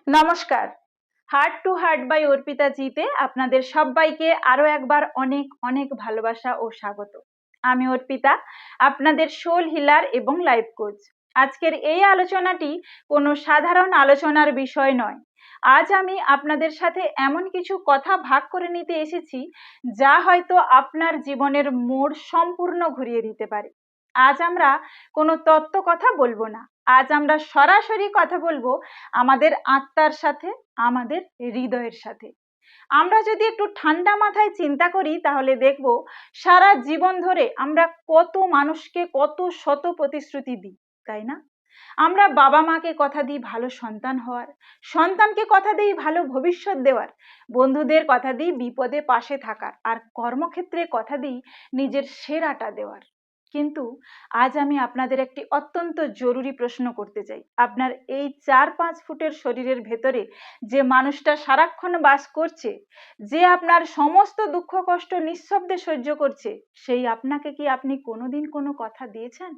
নমস্কার। Heart to heart by Arpita জিতে আপনাদের সবাইকে আরো একবার অনেক অনেক ভালোবাসা ও স্বাগত। আমি অর্পিতা, আপনাদের সোল হিলার এবং লাইফ কোচ। আজকের এই আলোচনাটি কোনো সাধারণ আলোচনার বিষয় নয়। আজ আমি আপনাদের সাথে এমন কিছু কথা ভাগ করে নিতে এসেছি যা হয়তো আপনার জীবনের মোড় সম্পূর্ণ ঘুরিয়ে দিতে পারে। আজ আমরা কোনো তত্ত্ব কথা বলবো না, আজ আমরা সরাসরি কথা বলবো আমাদের আত্মার সাথে, আমাদের হৃদয়ের সাথে। আমরা যদি একটু ঠান্ডা মাথায় চিন্তা করি তাহলে দেখব সারা জীবন ধরে আমরা কত মানুষকে কত শত প্রতিশ্রুতি দিই, তাই না? আমরা বাবা মাকে কথা দিই ভালো সন্তান হওয়ার, সন্তানকে কথা দিই ভালো ভবিষ্যৎ দেওয়ার, বন্ধুদের কথা দিই বিপদে পাশে থাকার, আর কর্মক্ষেত্রে কথা দিই নিজের সেরাটা দেওয়ার। কিন্তু আজ আমি আপনাদের একটি অত্যন্ত জরুরি প্রশ্ন করতে চাই। আপনার এই 4-5 ফুটের শরীরের ভেতরে যে মানুষটা সারাক্ষণ বাস করছে, যে আপনার সমস্ত দুঃখ কষ্ট নিঃশব্দে সহ্য করছে, সেই আপনাকে কি আপনি কোনোদিন কোনো কথা দিয়েছেন?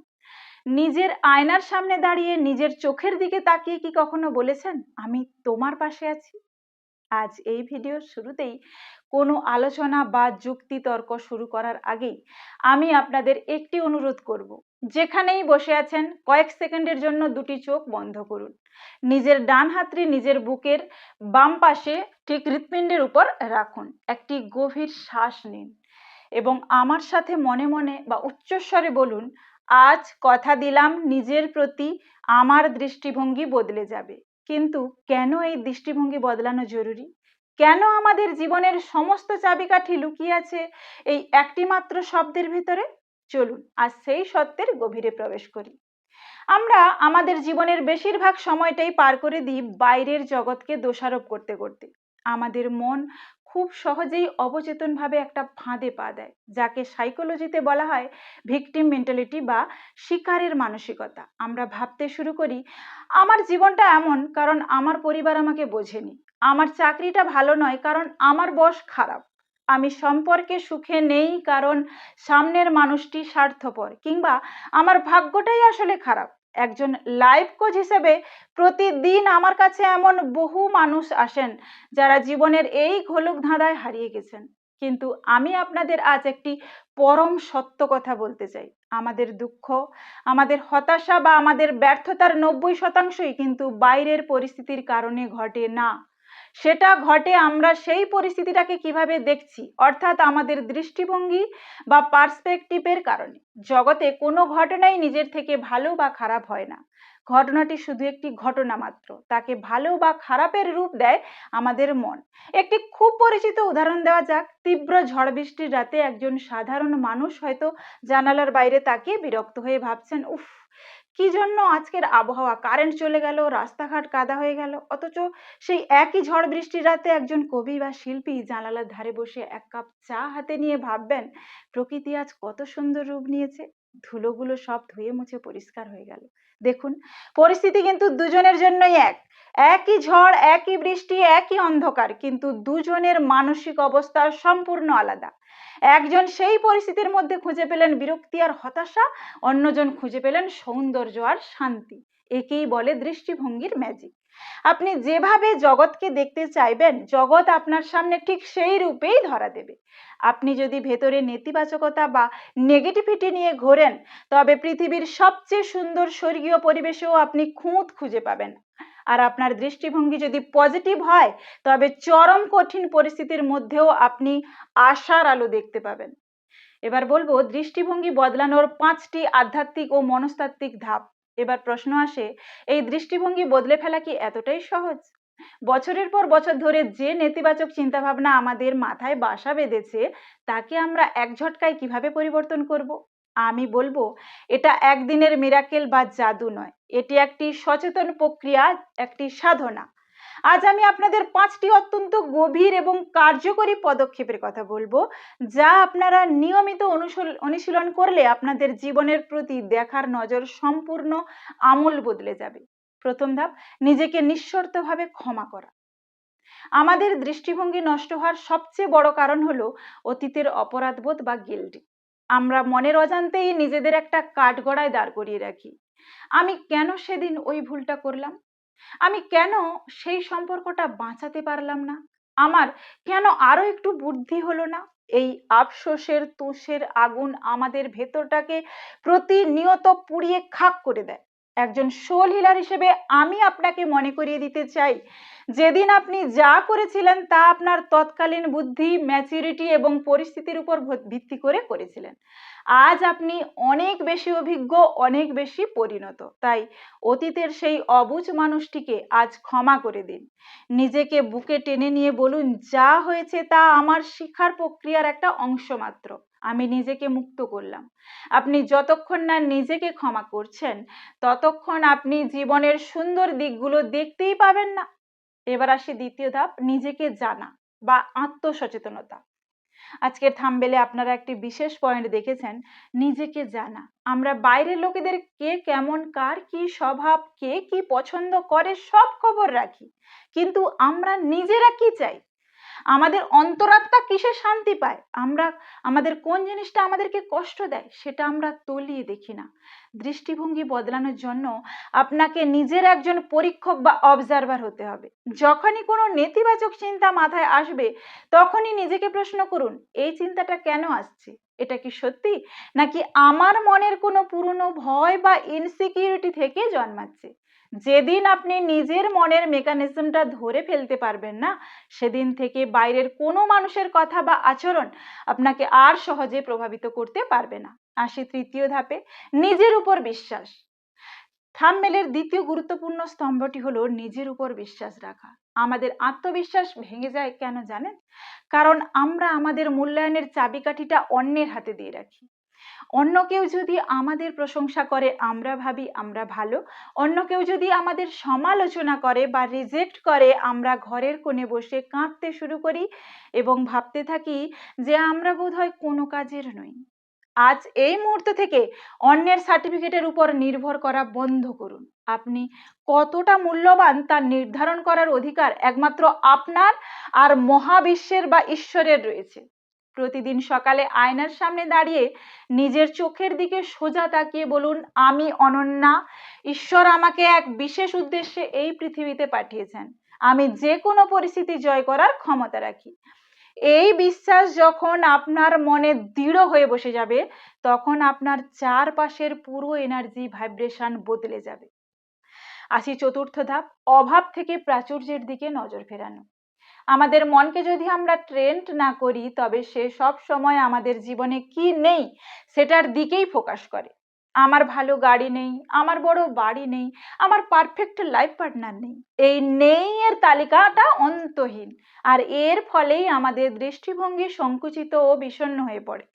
নিজের আয়নার সামনে দাঁড়িয়ে নিজের চোখের দিকে তাকিয়ে কি কখনো বলেছেন, আমি তোমার পাশে আছি? আজ এই ভিডিওর শুরুতেই কোনো আলোচনা বা যুক্তি তর্ক শুরু করার আগেই আমি আপনাদের একটি অনুরোধ করব। যেখানেই বসে আছেন কয়েক সেকেন্ডের জন্য দুটি চোখ বন্ধ করুন। নিজের ডান হাতটি নিজের বুকের বাম পাশে ঠিক হৃৎপিণ্ডের উপর রাখুন। একটি গভীর শ্বাস নিন এবং আমার সাথে মনে মনে বা উচ্চস্বরে বলুন, আজ কথা দিলাম নিজের প্রতি আমার দৃষ্টিভঙ্গি বদলে যাবে। কিন্তু কেন এই দৃষ্টিভঙ্গি বদলানো জরুরি? কেন আমাদের জীবনের সমস্ত চাবিকাঠি লুকিয়ে আছে এই একটি মাত্র শব্দের ভিতরে? চলুন আজ সেই সত্যের গভীরে প্রবেশ করি। আমরা আমাদের জীবনের বেশিরভাগ সময়টাই পার করে দিই বাইরের জগৎকে দোষারোপ করতে করতে। আমাদের মন খুব সহজেই অবচেতনভাবে একটা ফাঁদে পা দেয়, যাকে সাইকোলজিতে বলা হয় ভিকটিম মেন্টালিটি বা শিকারের মানসিকতা। আমরা ভাবতে শুরু করি, আমার জীবনটা এমন কারণ আমার পরিবার আমাকে বোঝেনি, আমার চাকরিটা ভালো নয় কারণ আমার বস খারাপ, আমি সম্পর্কে সুখে নেই কারণ সামনের মানুষটি স্বার্থপর, কিংবা আমার ভাগ্যটাই আসলে খারাপ। একজন লাইফ কোচ হিসেবে প্রতিদিন আমার কাছে এমন বহু মানুষ আসেন যারা জীবনের এই ঘোলক ধাঁধায় হারিয়ে গেছেন। কিন্তু আমি আপনাদের আজ একটি পরম সত্য কথা বলতে চাই, আমাদের দুঃখ, আমাদের হতাশা বা আমাদের ব্যর্থতার 90% কিন্তু বাইরের পরিস্থিতির কারণে ঘটে না। সেটা ঘটে আমরা সেই পরিস্থিতিটাকে কিভাবে দেখছি, অর্থাৎ আমাদের দৃষ্টিভঙ্গি বা পার্সপেক্টিভের কারণে। জগতে কোনো ঘটনাই নিজের থেকে ভালো বা খারাপ হয় না। ঘটনাটি শুধু একটি ঘটনা মাত্র, তাকে ভালো বা খারাপের রূপ দেয় আমাদের মন। একটি খুব পরিচিত উদাহরণ দেওয়া যাক। তীব্র ঝড় বৃষ্টির রাতে একজন সাধারণ মানুষ হয়তো জানালার বাইরে তাকিয়ে বিরক্ত হয়ে ভাবছেন, উফ, কি জন্য আজকের আবহাওয়া, কারেন্ট চলে গেল, রাস্তাঘাট কাদা হয়ে গেল। অথচ সেই একই ঝড় বৃষ্টির রাতে একজন কবি বা শিল্পী জানালার ধারে বসে এক কাপ চা হাতে নিয়ে ভাববেন, প্রকৃতি আজ কত সুন্দর রূপ নিয়েছে, ধুলোগুলো সব ধুয়ে মুছে পরিষ্কার হয়ে গেল। দেখুন, পরিস্থিতি কিন্তু দুজনের জন্যই এক। একই ঝড়, একই বৃষ্টি, একই অন্ধকার, কিন্তু দুজনের মানসিক অবস্থা সম্পূর্ণ আলাদা। একজন সেই পরিস্থিতির মধ্যে খুঁজে পেলেন বিরক্তি আর হতাশা, অন্যজন খুঁজে পেলেন সৌন্দর্য আর শান্তি। একেই বলে দৃষ্টিভঙ্গির ম্যাজিক। আপনি যেভাবে জগৎকে দেখতে চাইবেন, জগৎ আপনার সামনে ঠিক সেই রূপেই ধরা দেবে। আপনি যদি ভেতরে নেতিবাচকতা বা নেগেটিভিটি নিয়ে ঘোরেন, তবে পৃথিবীর সবচেয়ে সুন্দর স্বর্গীয় পরিবেশেও আপনি খুঁত খুঁজে পাবেন। আর আপনার দৃষ্টিভঙ্গি যদি পজিটিভ হয়, তবে চরম কঠিন পরিস্থিতির মধ্যেও আপনি আশার আলো দেখতে পাবেন। এবার বলবো দৃষ্টিভঙ্গি বদলানোর 5টি আধ্যাত্মিক ও মনস্তাত্ত্বিক ধাপ। এবার প্রশ্ন আসে, এই দৃষ্টিভঙ্গি বদলে ফেলা কি এতটাই সহজ? বছরের পর বছর ধরে যে নেতিবাচক চিন্তাভাবনা আমাদের মাথায় বাসা বেঁধেছে, তাকে আমরা এক ঝটকায় কিভাবে পরিবর্তন করব? আমি বলবো, এটা একদিনের মিরাকেল বা জাদু নয়, এটি একটি সচেতন প্রক্রিয়া, একটি সাধনা। আজ আমি আপনাদের 5টি অত্যন্ত গভীর এবং কার্যকরী পদক্ষেপের কথা বলবো, যা আপনারা নিয়মিত অনুশীলন করলে আপনাদের জীবনের প্রতি দেখার নজর সম্পূর্ণ আমূল বদলে যাবে। প্রথম ধাপ, নিজেকে নিঃশর্তভাবে ক্ষমা করা। আমাদের দৃষ্টিভঙ্গি নষ্ট হওয়ার সবচেয়ে বড় কারণ হলো অতীতের অপরাধবোধ বা গিল্টি। আমরা মনের অজান্তেই নিজেদের একটা কাঠগড়ায় দাঁড় করিয়ে রাখি। আমি কেন সেদিন ওই ভুলটা করলাম? আমি কেন সেই সম্পর্কটা বাঁচাতে পারলাম না? আমার কেন আরো একটু বুদ্ধি হলো না? এই আফসোসের তুষের আগুন আমাদের ভেতরটাকে প্রতিনিয়ত পুড়িয়ে খাক করে দেয়। একজন সোল হিলার হিসেবে আমি আপনাকে মনে করিয়ে দিতে চাই, যেদিন আপনি যা করেছিলেন তা আপনার তৎকালীন বুদ্ধি, ম্যাচুরিটি এবং পরিস্থিতির উপর ভিত্তি করে করেছিলেন। আজ আপনি অনেক বেশি অভিজ্ঞ, অনেক বেশি পরিণত। তাই অতীতের সেই অবুঝ মানুষটিকে আজ ক্ষমা করে দিন। নিজেকে বুকে টেনে নিয়ে বলুন, যা হয়েছে তা আমার শিক্ষার প্রক্রিয়ার একটা অংশ মাত্র। আমি নিজেকে মুক্ত করলাম। আপনি যতক্ষণ না নিজেকে ক্ষমা করছেন, ততক্ষণ আপনি জীবনের সুন্দর দিকগুলো দেখতেই পাবেন না। এবার আসি দ্বিতীয় ধাপ, নিজেকে জানা বা আত্মসচেতনতা। আজকের থাম্বনেলে আপনারা একটি বিশেষ পয়েন্ট দেখেছেন, নিজেকে জানা। আমরা বাইরের লোকেদের কে কেমন, কার কি স্বভাব, কে কি পছন্দ করে সব খবর রাখি, কিন্তু আমরা নিজেরা কি চাই, আমাদের অন্তরাত্মা কিসে শান্তি পায়, আমরা আমাদের কোন জিনিসটা আমাদেরকে কষ্ট দেয়, সেটা আমরা তলিয়ে দেখি না। দৃষ্টিভঙ্গি বদলানোর জন্য আপনাকে নিজের একজন পরীক্ষক বা অবজারভার হতে হবে। যখনই কোনো নেতিবাচক চিন্তা মাথায় আসবে, তখনই নিজেকে প্রশ্ন করুন, এই চিন্তাটা কেন আসছে? এটা কি সত্যি, নাকি আমার মনের কোনো পুরনো ভয় বা ইনসিকিউরিটি থেকে জন্মাচ্ছে? যেদিন আপনি নিজের মনের মেকানিজমটা ধরে ফেলতে পারবেন না, সেদিন থেকে বাইরের কোনো মানুষের কথা বা আচরণ আপনাকে আর সহজে প্রভাবিত করতে পারবে না। আসি তৃতীয় ধাপে, নিজের উপর বিশ্বাস। থাম্বনেলের দ্বিতীয় গুরুত্বপূর্ণ স্তম্ভটি হলো নিজের উপর বিশ্বাস রাখা। আমাদের আত্মবিশ্বাস ভেঙে যায় কেন জানেন? কারণ আমরা আমাদের মূল্যায়নের চাবিকাঠিটা অন্যের হাতে দিয়ে রাখি। অন্য কেউ যদি আমাদের প্রশংসা করে, আমরা ভাবি আমরা ভালো। অন্য কেউ যদি আমাদের সমালোচনা করে বা রিজেক্ট করে, আমরা ঘরের কোণে বসে কাঁদতে শুরু করি এবং ভাবতে থাকি যে আমরা বোধহয় কোনো কাজের নই। আজ এই মুহূর্ত থেকে অন্যের সার্টিফিকেটের উপর নির্ভর করা বন্ধ করুন। আপনি কতটা মূল্যবান তা নির্ধারণ করার অধিকার একমাত্র আপনার আর মহাবিশ্বের বা ঈশ্বরের রয়েছে। প্রতিদিন সকালে আয়নার সামনে দাঁড়িয়ে নিজের চোখের দিকে সোজা তাকিয়ে বলুন, আমি অনন্যা। ঈশ্বর আমাকে এক বিশেষ উদ্দেশ্যে এই পৃথিবীতে পাঠিয়েছেন। আমি যে কোনো পরিস্থিতি জয় করার ক্ষমতা রাখি। এই বিশ্বাস যখন আপনার মনে দৃঢ় হয়ে বসে যাবে, তখন আপনার চারপাশের পুরো এনার্জি ভাইব্রেশন বদলে যাবে। আসি চতুর্থ ধাপ, অভাব থেকে প্রাচুর্যের দিকে নজর ফেরানো। আমাদের মনকে যদি আমরা ট্রেন্ড না করি, তবে সে সব সময় আমাদের জীবনে কি নেই সেটার দিকেই ফোকাস করে। আমার ভালো গাড়ি নেই, আমার বড় বাড়ি নেই, আমার পারফেক্ট লাইফ পার্টনার নেই। এই নেই এর তালিকাটা অন্তহীন, আর এর ফলেই আমাদের দৃষ্টিভঙ্গি সংকুচিত ও বিষণ্ণ হয়ে পড়ে।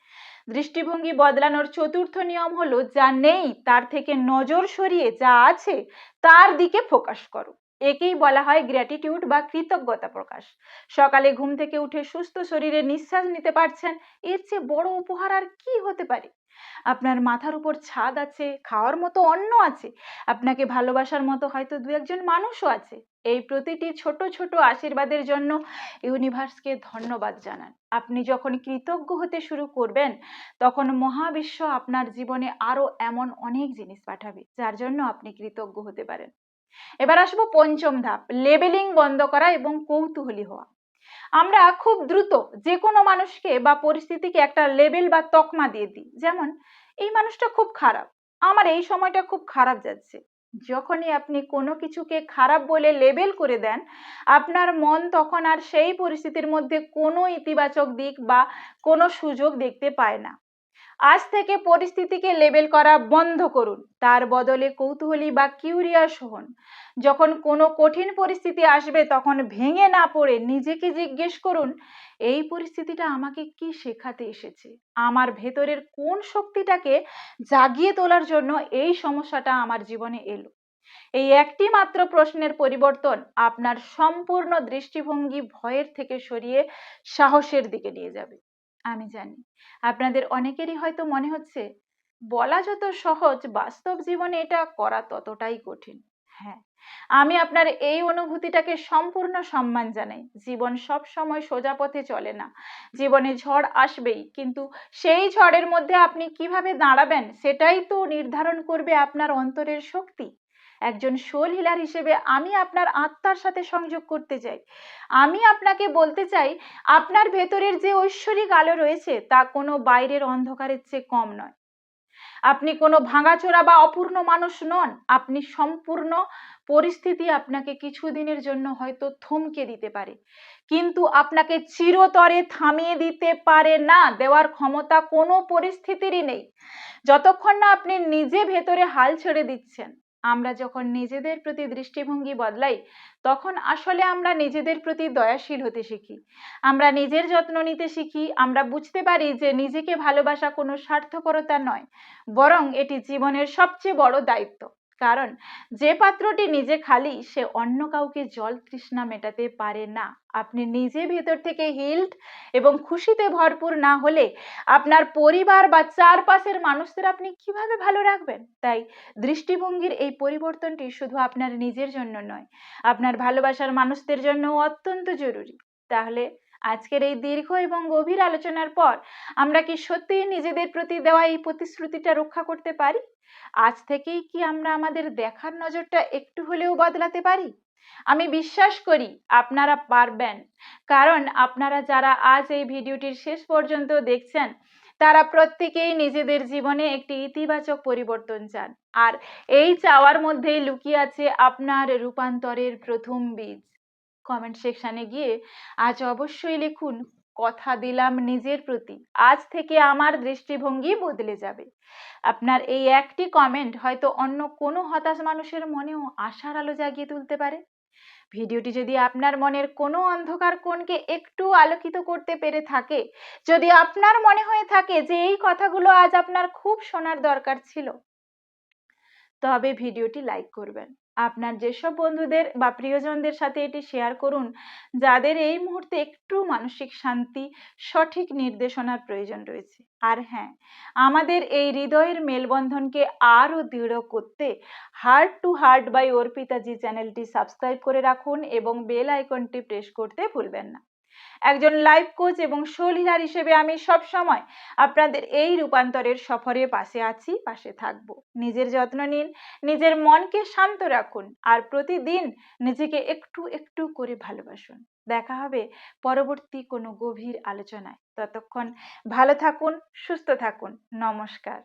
দৃষ্টিভঙ্গি বদলানোর চতুর্থ নিয়ম হলো, যা নেই তার থেকে নজর সরিয়ে যা আছে তার দিকে ফোকাস করো। একেই বলা হয় গ্র্যাটিটিউড বা কৃতজ্ঞতা প্রকাশ। সকালে ঘুম থেকে উঠে সুস্থ শরীরে নিঃশ্বাস নিতে পারছেন, এর চেয়ে বড় উপহার আর কি হতে পারে? আপনার মাথার উপর ছাদ আছে, খাওয়ার মতো অন্ন আছে, আপনাকে ভালোবাসার মতো হয়তো দু একজন মানুষও আছে। এই প্রতিটি ছোট ছোট আশীর্বাদের জন্য ইউনিভার্সকে ধন্যবাদ জানান। আপনি যখন কৃতজ্ঞ হতে শুরু করবেন, তখন মহাবিশ্ব আপনার জীবনে আরো এমন অনেক জিনিস পাঠাবে যার জন্য আপনি কৃতজ্ঞ হতে পারেন। এবার আসবো পঞ্চম ধাপ, লেবেলিং বন্ধ করা এবং কৌতূহলী হওয়া। আমরা খুব দ্রুত যে কোনো মানুষকে বা পরিস্থিতিকে একটা লেবেল বা তকমা দিয়ে দিই, যেমন এই মানুষটা খুব খারাপ, আমার এই সময়টা খুব খারাপ যাচ্ছে। যখনই আপনি কোনো কিছুকে খারাপ বলে লেবেল করে দেন, আপনার মন তখন আর সেই পরিস্থিতির মধ্যে কোনো ইতিবাচক দিক বা কোনো সুযোগ দেখতে পায় না। আজ থেকে পরিস্থিতিকে লেবেল করা বন্ধ করুন, তার বদলে কৌতূহলী বা কিউরিয়াস হন। যখন কোনো কঠিন পরিস্থিতি আসবে, তখন ভেঙে না পড়ে নিজেকে জিজ্ঞেস করুন, এই পরিস্থিতিটা আমাকে কি শেখাতে এসেছে? আমার ভেতরের কোন শক্তিটাকে জাগিয়ে তোলার জন্য এই সমস্যাটা আমার জীবনে এলো? এই একটি মাত্র প্রশ্নের পরিবর্তন আপনার সম্পূর্ণ দৃষ্টিভঙ্গি ভয়ের থেকে সরিয়ে সাহসের দিকে নিয়ে যাবে। আমি জানি আপনাদের অনেকেরই হয়তো মনে হচ্ছে, বলা যত সহজ, বাস্তব জীবনে এটা করা ততটাই কঠিন। হ্যাঁ, আমি আপনার এই অনুভূতিটাকে সম্পূর্ণ সম্মান জানাই। জীবন সব সময় সোজা পথে চলে না, জীবনে ঝড় আসবেই, কিন্তু সেই ঝড়ের মধ্যে আপনি কিভাবে দাঁড়াবেন সেটাই তো নির্ধারণ করবে আপনার অন্তরের শক্তি। একজন সোল হিলার হিসেবে আমি আপনার আত্মার সাথে সংযোগ করতে চাই। আমি আপনাকে বলতে চাই, আপনার ভেতরের যে ঐশ্বরিক আলো রয়েছে তা কোনো বাইরের অন্ধকারের চেয়ে কম নয়। আপনি কোনো ভাঙাচোরা বা অপূর্ণ মানুষ নন। আপনি সম্পূর্ণ। পরিস্থিতি আপনাকে কিছুদিনের জন্য হয়তো থমকে দিতে পারে, কিন্তু আপনাকে চিরতরে থামিয়ে দিতে পারে না। দেওয়ার ক্ষমতা কোনো পরিস্থিতিরই নেই, যতক্ষণ না আপনি নিজে ভেতরে হাল ছেড়ে দিচ্ছেন। আমরা যখন নিজেদের প্রতি দৃষ্টিভঙ্গি বদলাই, তখন আসলে আমরা নিজেদের প্রতি দয়াশীল হতে শিখি। আমরা নিজের যত্ন নিতে শিখি। আমরা বুঝতে পারি যে নিজেকে ভালোবাসা কোনো স্বার্থপরতা নয়, বরং এটি জীবনের সবচেয়ে বড় দায়িত্ব। কারণ যে পাত্রটি নিজে খালি, সে অন্য কাউকে জল তৃষ্ণা মেটাতে পারে না। আপনি নিজে ভেতর থেকে হিলড এবং খুশিতে ভরপুর না হলে আপনার পরিবার বা চারপাশের মানুষদের আপনি কিভাবে ভালো রাখবেন? তাই দৃষ্টিভঙ্গির এই পরিবর্তনটি শুধু আপনার নিজের জন্য নয়, আপনার ভালোবাসার মানুষদের জন্য অত্যন্ত জরুরি। তাহলে আজকের এই দীর্ঘ এবং গভীর আলোচনার পর আমরা কি সত্যিই নিজেদের প্রতি দেওয়া এই প্রতিশ্রুতিটা রক্ষা করতে পারি? আজ থেকেই কি আমরা আমাদের দেখার নজরটা একটু হলেও বদলাতে পারি? আমি বিশ্বাস করি আপনারা পারবেন, কারণ আপনারা যারা আজ এই ভিডিওটির শেষ পর্যন্ত দেখছেন, তারা প্রত্যেকেই নিজেদের জীবনে একটি ইতিবাচক পরিবর্তন চান। আর এই চাওয়ার মধ্যেই লুকিয়ে আছে আপনার রূপান্তরের প্রথম বীজ। কমেন্ট সেকশনে গিয়ে আজ অবশ্যই লিখুন, কথা দিলাম নিজের প্রতি, আজ থেকে আমার দৃষ্টিভঙ্গি বদলে যাবে। আপনার এই একটি কমেন্ট হয়তো অন্য কোনো হতাশ মানুষের মনেও আশার আলো জাগিয়ে তুলতে পারে। ভিডিওটি যদি আপনার মনের কোনো অন্ধকার কোণকে একটু আলোকিত করতে পেরে থাকে, যদি আপনার মনে হয়ে থাকে যে এই কথাগুলো আজ আপনার খুব শোনার দরকার ছিল, তবে ভিডিওটি লাইক করবেন। আপনার যেসব বন্ধুদের বা প্রিয়জনদের সাথে এটি শেয়ার করুন, যাদের এই মুহূর্তে একটু মানসিক শান্তি, সঠিক নির্দেশনার প্রয়োজন রয়েছে। আর হ্যাঁ, আমাদের এই হৃদয়ের মেলবন্ধনকে আরও দৃঢ় করতে হার্ট টু হার্ট বাই অর্পিতাজি চ্যানেলটি সাবস্ক্রাইব করে রাখুন এবং বেল আইকনটি প্রেস করতে ভুলবেন না। একজন লাইফ কোচ এবং সোল হিলার হিসেবে আমি সব সময় আপনাদের এই রূপান্তরের সফরে পাশে আছি, পাশে থাকব। নিজের যত্ন নিন, নিজের মনকে শান্ত রাখুন, আর প্রতিদিন নিজেকে একটু একটু করে ভালোবাসুন। দেখা হবে পরবর্তী কোনো গভীর আলোচনায়। ততক্ষণ ভালো থাকুন, সুস্থ থাকুন। নমস্কার।